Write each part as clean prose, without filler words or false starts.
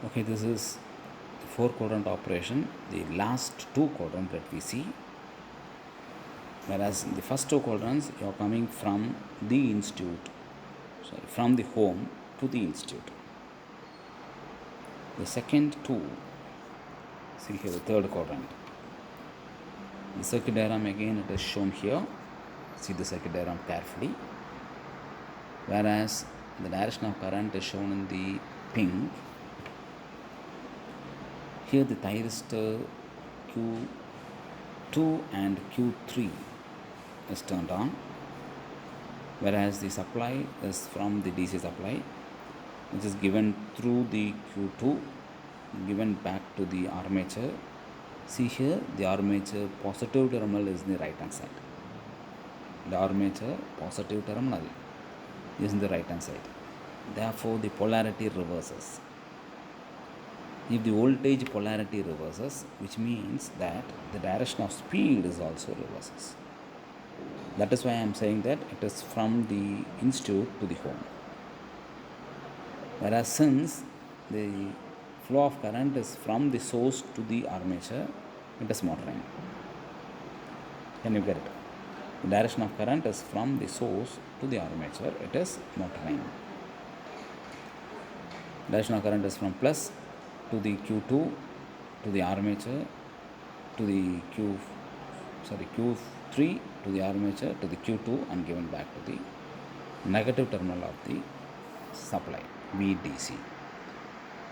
Okay, this is the 4 quadrant operation, the last 2 quadrants that we see. Whereas in the first 2 quadrants, you are coming from the institute, from the home to the institute. The second two, see here the third quadrant. The circuit diagram again it is shown here. See the circuit diagram carefully. Whereas the direction of current is shown in the pink. Here the thyristor Q2 and Q3 is turned on, whereas the supply is from the DC supply, which is given through the Q2, given back to the armature. See here, the armature positive terminal is in the right hand side. The armature positive terminal is in the right hand side. Therefore, the polarity reverses. If the voltage polarity reverses, which means that the direction of speed is also reverses. That is why I am saying that it is from the institute to the home. Whereas since the flow of current is from the source to the armature, it is motoring. Can you get it? The direction of current is from the source to the armature, it is motoring. Direction of current is from plus to the Q2 to the armature to the Q3 to the armature to the Q2 and given back to the negative terminal of the supply VDC.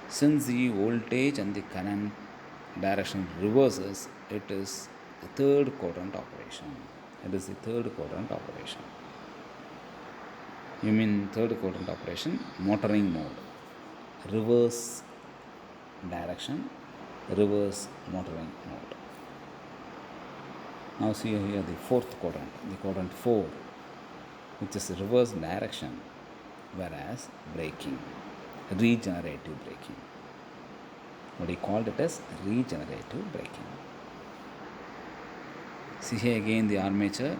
Since the voltage and the current direction reverses, it is the third quadrant operation. It is the third quadrant operation. You mean third quadrant operation, motoring mode, reverse direction, reverse motoring mode. Now see here the fourth quadrant, the quadrant 4, which is reverse direction, whereas braking, regenerative braking. What he called it as regenerative braking. See here again the armature.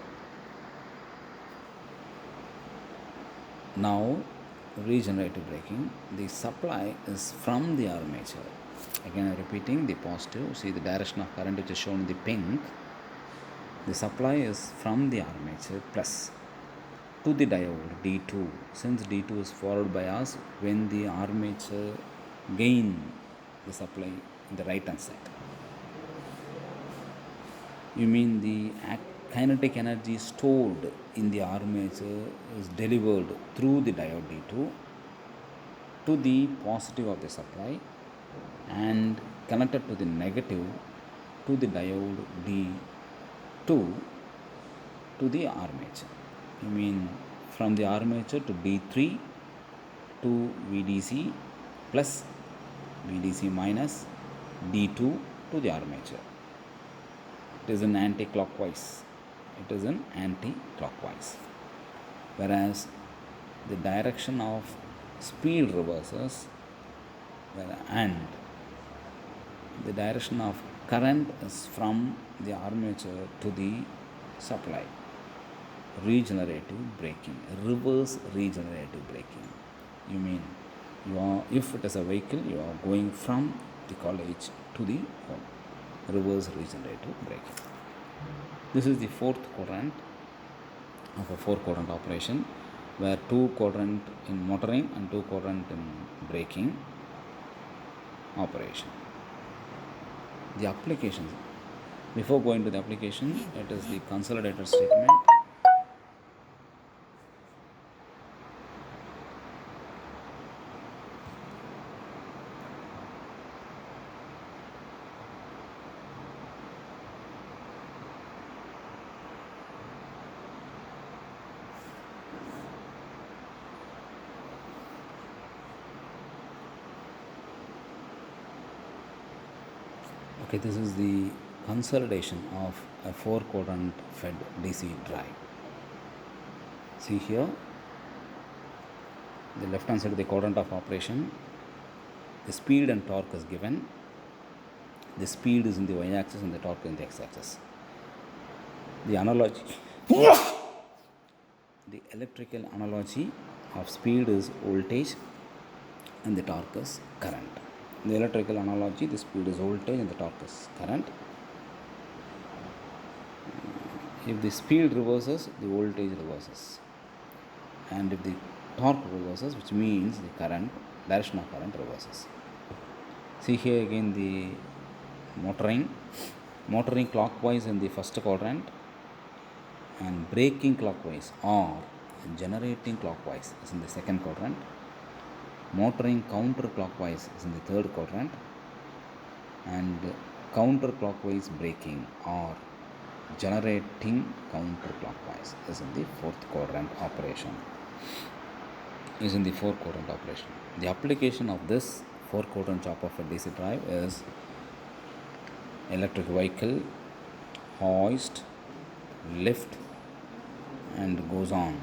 Now regenerative braking, the supply is from the armature. Again I am repeating the positive. See the direction of current which is shown in the pink. The supply is from the armature plus to the diode D2. Since D2 is forward bias, when the armature gain the supply in the right hand side, you mean the kinetic energy stored in the armature is delivered through the diode D2 to the positive of the supply and connected to the negative to the diode D2 to the armature. You mean from the armature to D3 to VDC plus VDC minus D2 to the armature. It is in anti-clockwise. It is in anti-clockwise. Whereas the direction of speed reverses and the direction of current is from the armature to the supply. Regenerative braking, reverse regenerative braking. You mean if it is a vehicle, you are going from the college to the home. Reverse regenerative braking. This is the fourth quadrant of a 4-quadrant operation, where 2 quadrant in motoring and 2 quadrant in braking operation. The applications. Before going to the application, it is the consolidated statement. Okay, this is the consolidation of a 4-quadrant fed DC drive. See here, the left hand side of the quadrant of operation, the speed and torque is given. The speed is in the y-axis and the torque in the x-axis. The analogy, the electrical analogy of speed is voltage and the torque is current. the electrical analogy, the speed is voltage and the torque is current. If the speed reverses, the voltage reverses, and if the torque reverses, which means the current, direction of current reverses. See here again the motoring clockwise in the first quadrant and braking clockwise or generating clockwise is in the second quadrant. Motoring counterclockwise is in the third quadrant, and counterclockwise braking or generating counterclockwise is in the fourth quadrant operation. The application of this 4-quadrant chopper for DC drive is electric vehicle, hoist, lift, and goes on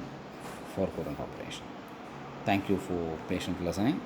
4-quadrant operation. Thank you for patient listening.